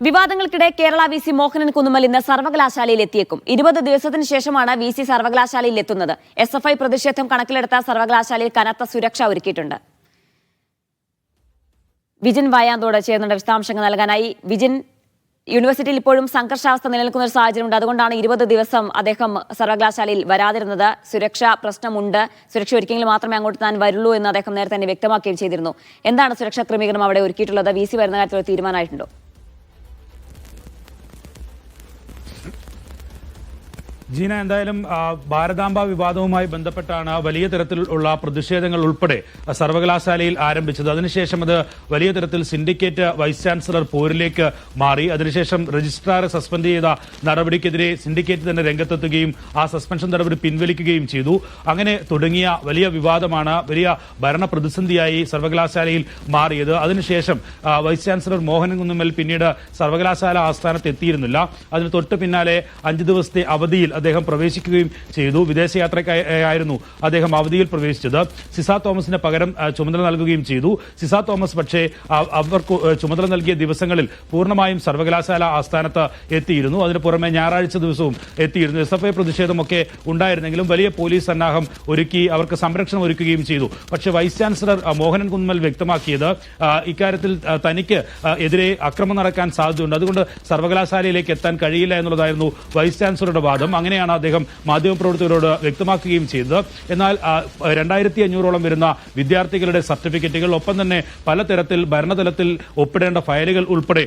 വിവാദങ്ങൾക്കിടെ Kerala VC. Mohanan Kunnummal ഇന്ന് സർവകലാശാലയിൽ എത്തിയേക്കും. 20 ദിവസത്തിന് ശേഷമാണ് വി.സി. സർവകലാശാലയിൽ എത്തുന്നത്. SFI പ്രതിഷേധം കണക്കിലെടുത്ത സർവകലാശാലയിൽ കനത്ത സുരക്ഷ ഒരുക്കിയിട്ടുണ്ട്. വിജിൻ വായാന്തോട് ചേർന്നുണ്ട് വിശദാംശങ്ങൾ നൽകാനായി. വിജിൻ, യൂണിവേഴ്സിറ്റിയിൽ ഇപ്പോഴും സംഘർഷാവസ്ഥ നിലനിൽക്കുന്ന ഒരു സാഹചര്യമുണ്ട്. അതുകൊണ്ടാണ് 20 ദിവസം അദ്ദേഹം സർവകലാശാലയിൽ വരാതിരുന്നത്. സുരക്ഷാ പ്രശ്നമുണ്ട്, സുരക്ഷ ഒരുക്കിയെങ്കിൽ മാത്രമേ അങ്ങോട്ട് താൻ വരുള്ളൂ എന്ന് അദ്ദേഹം നേരത്തെ തന്നെ വ്യക്തമാക്കുകയും ചെയ്തിരുന്നു. എന്താണ് സുരക്ഷാ ക്രമീകരണം അവിടെ ഒരുക്കിയിട്ടുള്ളത്? വി.സി. വരുന്ന കാര്യത്തിൽ തീരുമാനമായിട്ടുണ്ടോ? ജീന, എന്തായാലും ഭാരതാംബ വിവാദവുമായി ബന്ധപ്പെട്ടാണ് വലിയ തരത്തിലുള്ള പ്രതിഷേധങ്ങൾ ഉൾപ്പെടെ സർവകലാശാലയിൽ ആരംഭിച്ചത്. അതിനുശേഷം അത് വലിയ തരത്തിൽ സിൻഡിക്കേറ്റ് വൈസ് ചാൻസലർ പോരിലേക്ക് മാറി. അതിനുശേഷം രജിസ്ട്രാറെ സസ്പെൻഡ് ചെയ്ത നടപടിക്കെതിരെ സിൻഡിക്കേറ്റ് തന്നെ രംഗത്തെത്തുകയും ആ സസ്പെൻഷൻ നടപടി പിൻവലിക്കുകയും ചെയ്തു. അങ്ങനെ തുടങ്ങിയ വലിയ വിവാദമാണ് വലിയ ഭരണ പ്രതിസന്ധിയായി സർവകലാശാലയിൽ മാറിയത്. അതിനുശേഷം വൈസ് ചാൻസലർ മോഹനൻ കുന്നുമ്മൽ പിന്നീട് സർവകലാശാല ആസ്ഥാനത്ത് എത്തിയിരുന്നില്ല. അതിന് തൊട്ട് പിന്നാലെ 5 ദിവസത്തെ അവധിയിൽ അദ്ദേഹം പ്രവേശിക്കുകയും ചെയ്തു. വിദേശയാത്രയ്ക്കായിരുന്നു അദ്ദേഹം അവധിയിൽ പ്രവേശിച്ചത്. സിസ തോമസിന് പകരം ചുമതല നൽകുകയും ചെയ്തു. സിസ തോമസ് പക്ഷേ അവർക്ക് ചുമതല നൽകിയ ദിവസങ്ങളിൽ പൂർണ്ണമായും സർവകലാശാല ആസ്ഥാനത്ത് എത്തിയിരുന്നു. അതിന് പുറമെ ഞായറാഴ്ച ദിവസവും എത്തിയിരുന്നു. SFI പ്രതിഷേധമൊക്കെ ഉണ്ടായിരുന്നെങ്കിലും വലിയ പോലീസ് സന്നാഹം ഒരുക്കി അവർക്ക് സംരക്ഷണം ഒരുക്കുകയും ചെയ്തു. പക്ഷേ വൈസ് ചാൻസലർ മോഹനൻ കുന്നുമ്മൽ വ്യക്തമാക്കിയത് ഇക്കാര്യത്തിൽ തനിക്ക് എതിരെ അക്രമം നടക്കാൻ സാധ്യതയുണ്ട്, അതുകൊണ്ട് സർവകലാശാലയിലേക്ക് എത്താൻ കഴിയില്ല എന്നുള്ളതായിരുന്നു വൈസ് ചാൻസലറുടെ വാദം. അങ്ങനെയാണ് അദ്ദേഹം മാധ്യമപ്രവർത്തകരോട് വ്യക്തമാക്കുകയും ചെയ്തത്. എന്നാൽ 2500ഓളം വരുന്ന വിദ്യാർത്ഥികളുടെ സർട്ടിഫിക്കറ്റുകൾ, ഒപ്പം തന്നെ പലതരത്തിൽ ഭരണതലത്തിൽ ഒപ്പിടേണ്ട ഫയലുകൾ ഉൾപ്പെടെ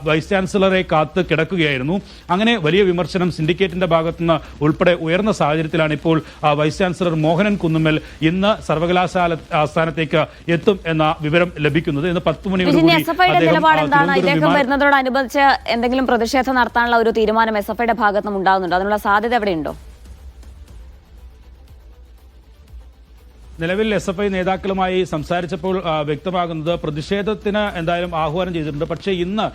വൈസ് ചാൻസലറെ കാത്ത് കിടക്കുകയായിരുന്നു. അങ്ങനെ വലിയ വിമർശനം സിൻഡിക്കേറ്റിന്റെ ഭാഗത്തുനിന്ന് ഉൾപ്പെടെ ഉയർന്ന സാഹചര്യത്തിലാണ് ഇപ്പോൾ വൈസ് ചാൻസലർ മോഹനൻ കുന്നുമ്മൽ ഇന്ന് സർവകലാശാല ആസ്ഥാനത്തേക്ക് എത്തും എന്ന വിവരം ലഭിക്കുന്നത്. ഇന്ന് 10 വരുന്നതോടനുബന്ധിച്ച് എന്തെങ്കിലും പ്രതിഷേധം നടത്താനുള്ള ഒരു തീരുമാനം SFIയുടെ ഭാഗത്തുനിന്ന് ഉണ്ടാകുന്നുണ്ടോ? അതിനുള്ള സാധ്യത എവിടെയുണ്ടോ? നിലവിൽ SFI നേതാക്കളുമായി സംസാരിച്ചപ്പോൾ വ്യക്തമാകുന്നത് പ്രതിഷേധത്തിന് എന്തായാലും ആഹ്വാനം ചെയ്തിട്ടുണ്ട്. പക്ഷേ ഇന്ന്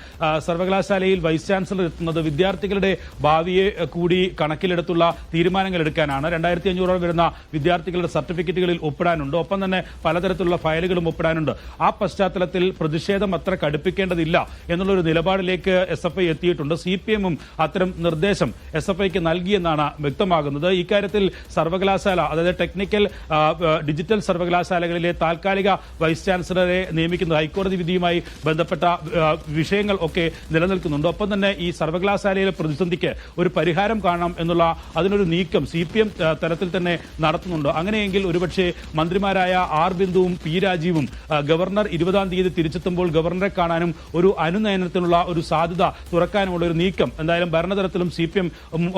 സർവകലാശാലയിൽ വൈസ് ചാൻസലർ എത്തുന്നത് വിദ്യാർത്ഥികളുടെ ഭാവിയെ കൂടി കണക്കിലെടുത്തുള്ള തീരുമാനങ്ങൾ എടുക്കാനാണ്. 2500ഓളം വരുന്ന വിദ്യാർത്ഥികളുടെ സർട്ടിഫിക്കറ്റുകളിൽ ഒപ്പിടാനുണ്ട്, ഒപ്പം തന്നെ പലതരത്തിലുള്ള ഫയലുകളും ഒപ്പിടാനുണ്ട്. ആ പശ്ചാത്തലത്തിൽ പ്രതിഷേധം അത്ര കടുപ്പിക്കേണ്ടതില്ല എന്നുള്ളൊരു നിലപാടിലേക്ക് SFI എത്തിയിട്ടുണ്ട്. CPM-ഉം അത്തരം നിർദ്ദേശം SFIക്ക് നൽകിയെന്നാണ് വ്യക്തമാകുന്നത്. ഇക്കാര്യത്തിൽ സർവകലാശാല, അതായത് ടെക്നിക്കൽ ഡിജിറ്റൽ സർവകലാശാലകളിലെ താൽക്കാലിക വൈസ് ചാൻസലറെ നിയമിക്കുന്നത് ഹൈക്കോടതി വിധിയുമായി ബന്ധപ്പെട്ട വിഷയങ്ങൾ ഒക്കെ നിലനിൽക്കുന്നുണ്ട്. ഒപ്പം തന്നെ ഈ സർവകലാശാലയിലെ പ്രതിസന്ധിക്ക് ഒരു പരിഹാരം കാണണം എന്നുള്ള അതിനൊരു നീക്കം CPM തലത്തിൽ തന്നെ നടത്തുന്നുണ്ട്. അങ്ങനെയെങ്കിൽ ഒരുപക്ഷെ മന്ത്രിമാരായ R. ബിന്ദുവും P. രാജീവും ഗവർണർ 20-ാം തീയതി തിരിച്ചെത്തുമ്പോൾ ഗവർണറെ കാണാനും ഒരു അനുനയനത്തിനുള്ള ഒരു സാധ്യത തുറക്കാനുമുള്ള ഒരു നീക്കം എന്തായാലും ഭരണതലത്തിലും CPM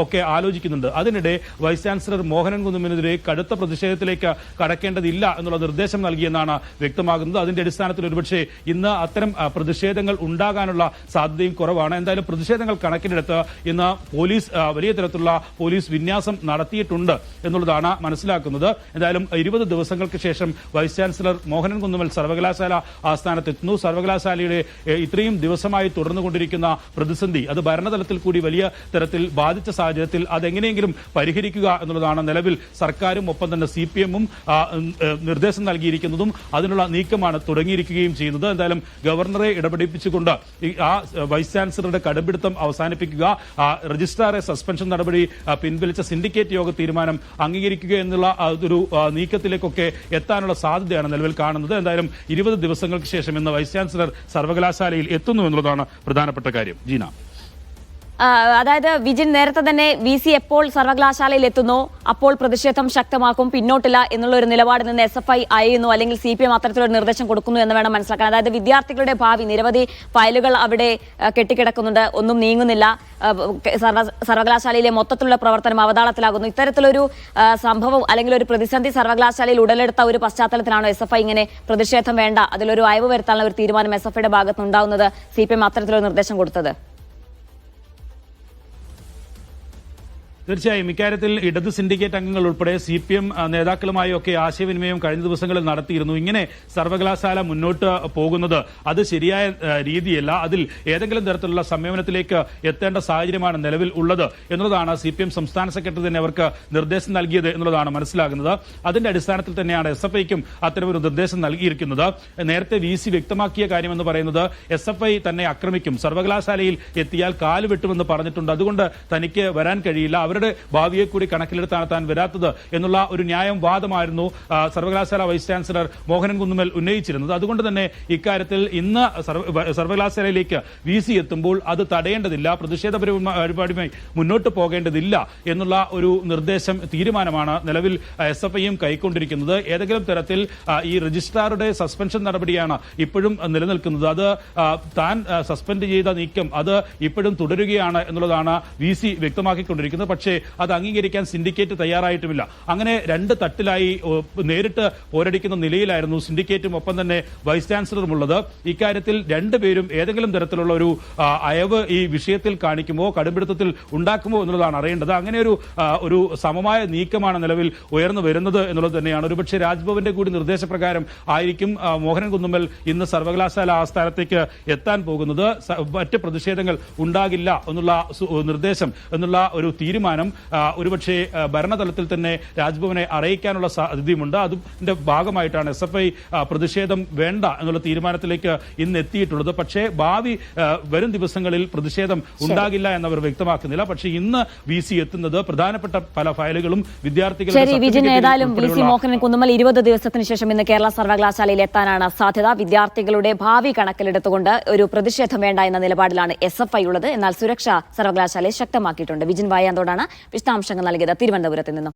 ഒക്കെ ആലോചിക്കുന്നുണ്ട്. അതിനിടെ വൈസ് ചാൻസലർ മോഹനൻ കുന്നുമ്മലിനെതിരെ കടുത്ത പ്രതിഷേധത്തിലേക്ക് കടക്കേണ്ടതില്ല എന്നുള്ള നിർദ്ദേശം നൽകിയെന്നാണ് വ്യക്തമാകുന്നത്. അതിന്റെ അടിസ്ഥാനത്തിൽ ഒരുപക്ഷെ ഇന്ന് അത്തരം പ്രതിഷേധങ്ങൾ ഉണ്ടാകാനുള്ള സാധ്യതയും കുറവാണ്. എന്തായാലും പ്രതിഷേധങ്ങൾ കണക്കിലെടുത്ത് ഇന്ന് പോലീസ് വലിയ തരത്തിലുള്ള പോലീസ് വിന്യാസം നടത്തിയിട്ടുണ്ട് എന്നുള്ളതാണ് മനസ്സിലാക്കുന്നത്. എന്തായാലും 20 ദിവസങ്ങൾക്ക് ശേഷം വൈസ് ചാൻസലർ മോഹനൻ കുന്നുമ്മൽ സർവകലാശാല ആസ്ഥാനത്തെത്തുന്നു. സർവകലാശാലയുടെ ഇത്രയും ദിവസമായി തുടർന്നുകൊണ്ടിരിക്കുന്ന പ്രതിസന്ധി അത് ഭരണതലത്തിൽ കൂടി വലിയ തരത്തിൽ ബാധിച്ച സാഹചര്യത്തിൽ അതെങ്ങനെയെങ്കിലും പരിഹരിക്കുക എന്നുള്ളതാണ് നിലവിൽ സർക്കാരും ഒപ്പം തന്നെ CPM-ഉം നിർദ്ദേശം നൽകിയിരിക്കുന്നതും അതിനുള്ള നീക്കമാണ് തുടങ്ങിയിരിക്കുകയും ചെയ്യുന്നത്. എന്തായാലും ഗവർണറെ ഇടപെടിപ്പിച്ചുകൊണ്ട് ആ വൈസ് ചാൻസലറുടെ കടുംപിടുത്തം അവസാനിപ്പിക്കുക, രജിസ്ട്രാറെ സസ്പെൻഷൻ നടപടി പിൻവലിച്ച സിൻഡിക്കേറ്റ് യോഗ തീരുമാനം അംഗീകരിക്കുക എന്നുള്ള ഒരു നീക്കത്തിലേക്കൊക്കെ എത്താനുള്ള സാധ്യതയാണ് നിലവിൽ കാണുന്നത്. എന്തായാലും 20 ദിവസങ്ങൾക്ക് ശേഷം ഇന്ന് വൈസ് ചാൻസലർ സർവകലാശാലയിൽ എത്തുന്നു എന്നുള്ളതാണ് പ്രധാനപ്പെട്ട കാര്യം. ജീന, അതായത് വിജിൻ, നേരത്തെ തന്നെ വി.സി. എപ്പോൾ സർവകലാശാലയിൽ എത്തുന്നു അപ്പോൾ പ്രതിഷേധം ശക്തമാക്കും, പിന്നോട്ടില്ല എന്നുള്ള ഒരു നിലപാടിൽ നിന്ന് SFI അയയുന്നു, അല്ലെങ്കിൽ CPM അത്തരത്തിലൊരു നിർദ്ദേശം കൊടുക്കുന്നു എന്ന് വേണം മനസ്സിലാക്കാൻ. അതായത് വിദ്യാർത്ഥികളുടെ ഭാവി, നിരവധി ഫയലുകൾ അവിടെ കെട്ടിക്കിടക്കുന്നുണ്ട്, ഒന്നും നീങ്ങുന്നില്ല, സർവകലാശാലയിലെ മൊത്തത്തിലുള്ള പ്രവർത്തനം അവതാളത്തിലാകുന്നു. ഇത്തരത്തിലൊരു സംഭവം അല്ലെങ്കിൽ ഒരു പ്രതിസന്ധി സർവകലാശാലയിൽ ഉടലെടുത്ത ഒരു പശ്ചാത്തലത്തിലാണോ SFI ഇങ്ങനെ പ്രതിഷേധം വേണ്ട, അതിലൊരു അയവ് വരുത്താനുള്ള ഒരു തീരുമാനം SFIയുടെ ഭാഗത്തുനിന്നുണ്ടാകുന്നത്, CPM അത്തരത്തിലൊരു നിർദ്ദേശം കൊടുത്തത്? തീർച്ചയായും ഇക്കാര്യത്തിൽ ഇടത് സിൻഡിക്കേറ്റ് അംഗങ്ങൾ ഉൾപ്പെടെ CPM നേതാക്കളുമായി ഒക്കെ ആശയവിനിമയം കഴിഞ്ഞ ദിവസങ്ങളിൽ നടത്തിയിരുന്നു. ഇങ്ങനെ സർവകലാശാല മുന്നോട്ട് പോകുന്നത് അത് ശരിയായ രീതിയല്ല, അതിൽ ഏതെങ്കിലും തരത്തിലുള്ള സംയമനത്തിലേക്ക് എത്തേണ്ട സാഹചര്യമാണ് നിലവിൽ ഉള്ളത് എന്നുള്ളതാണ് CPM സംസ്ഥാന സെക്രട്ടറി തന്നെ അവർക്ക് നിർദ്ദേശം നൽകിയത് എന്നുള്ളതാണ് മനസ്സിലാകുന്നത്. അതിന്റെ അടിസ്ഥാനത്തിൽ തന്നെയാണ് SFIക്കും അത്തരമൊരു നിർദ്ദേശം നൽകിയിരിക്കുന്നത്. നേരത്തെ VC വ്യക്തമാക്കിയ കാര്യമെന്ന് പറയുന്നത് SFI തന്നെ ആക്രമിക്കും, സർവകലാശാലയിൽ എത്തിയാൽ കാല് വെട്ടുമെന്ന് പറഞ്ഞിട്ടുണ്ട്, അതുകൊണ്ട് തനിക്ക് വരാൻ കഴിയില്ല, അവരുടെ ഭാവിയെ കൂടി കണക്കിലെടുത്താണ് താൻ വരാത്തത് എന്നുള്ള ഒരു ന്യായം വാദമായിരുന്നു സർവകലാശാല വൈസ് ചാൻസലർ മോഹനൻ കുന്നുമ്മൽ ഉന്നയിച്ചിരുന്നത്. അതുകൊണ്ട് തന്നെ ഇക്കാര്യത്തിൽ ഇന്ന് സർവകലാശാലയിലേക്ക് VC എത്തുമ്പോൾ അത് തടയേണ്ടതില്ല, പ്രതിഷേധ പരിപാടിയുമായി മുന്നോട്ട് പോകേണ്ടതില്ല എന്നുള്ള ഒരു നിർദ്ദേശം തീരുമാനമാണ് നിലവിൽ SFIയും കൈക്കൊണ്ടിരിക്കുന്നത്. ഏതെങ്കിലും തരത്തിൽ ഈ രജിസ്ട്രാറുടെ സസ്പെൻഷൻ നടപടിയാണ് ഇപ്പോഴും നിലനിൽക്കുന്നത്. അത് താൻ സസ്പെൻഡ് ചെയ്ത നീക്കം അത് ഇപ്പോഴും തുടരുകയാണ് എന്നുള്ളതാണ് VC വ്യക്തമാക്കിക്കൊണ്ടിരിക്കുന്നത്. പക്ഷേ അത് അംഗീകരിക്കാൻ സിൻഡിക്കേറ്റ് തയ്യാറായിട്ടുമില്ല. അങ്ങനെ രണ്ട് തട്ടിലായി നേരിട്ട് പോരടിക്കുന്ന നിലയിലായിരുന്നു സിൻഡിക്കേറ്റും ഒപ്പം തന്നെ വൈസ് ചാൻസലറും ഉള്ളത്. ഇക്കാര്യത്തിൽ രണ്ടുപേരും ഏതെങ്കിലും തരത്തിലുള്ള ഒരു അയവ് ഈ വിഷയത്തിൽ കാണിക്കുമോ, കടുംപിടുത്തത്തിൽ ഉണ്ടാക്കുമോ എന്നുള്ളതാണ് അറിയേണ്ടത്. അങ്ങനെ ഒരു സമമായ നീക്കമാണ് നിലവിൽ ഉയർന്നു വരുന്നത് എന്നുള്ളത് തന്നെയാണ്. ഒരുപക്ഷെ രാജ്ഭവന്റെ കൂടി നിർദ്ദേശപ്രകാരം ആയിരിക്കും മോഹനൻ കുന്നുമ്മൽ ഇന്ന് സർവകലാശാല ആസ്ഥാനത്തേക്ക് എത്താൻ പോകുന്നത്. മറ്റ് പ്രതിഷേധങ്ങൾ ഉണ്ടാകില്ല എന്നുള്ള നിർദ്ദേശം എന്നുള്ള ഒരു തീരുമാനം ഒരുപക്ഷെ ഭരണതലത്തിൽ തന്നെ രാജ്ഭവനെ അറിയിക്കാനുള്ള സാധ്യതയുമുണ്ട്. അതിന്റെ ഭാഗമായിട്ടാണ് SFI പ്രതിഷേധം വേണ്ട എന്നുള്ള തീരുമാനത്തിലേക്ക് ഇന്ന് എത്തിയിട്ടുള്ളത്. പക്ഷേ ഭാവി വരും ദിവസങ്ങളിൽ പ്രതിഷേധം ഉണ്ടാകില്ല എന്നവർ വ്യക്തമാക്കുന്നില്ല. പക്ഷേ ഇന്ന് VC എത്തുന്നത് പ്രധാനപ്പെട്ട പല ഫയലുകളും ശരി വിജിൻ, ഏതായാലും VC മോഹനൻ കുന്നുമ്മൽ 20 ദിവസത്തിന് ശേഷം ഇന്ന് കേരള സർവകലാശാലയിൽ എത്താനാണ് സാധ്യത. വിദ്യാർത്ഥികളുടെ ഭാവി കണക്കിലെടുത്തുകൊണ്ട് ഒരു പ്രതിഷേധം വേണ്ട എന്ന നിലപാടിലാണ് SFI ഉള്ളത്. എന്നാൽ സുരക്ഷ സർവകലാശാലയെ ശക്തമാക്കിയിട്ടുണ്ട്. വിജിൻ വായാന്തോടാണ് വിശദാംശങ്ങൾ നൽകിയത് തിരുവനന്തപുരത്ത് നിന്നും.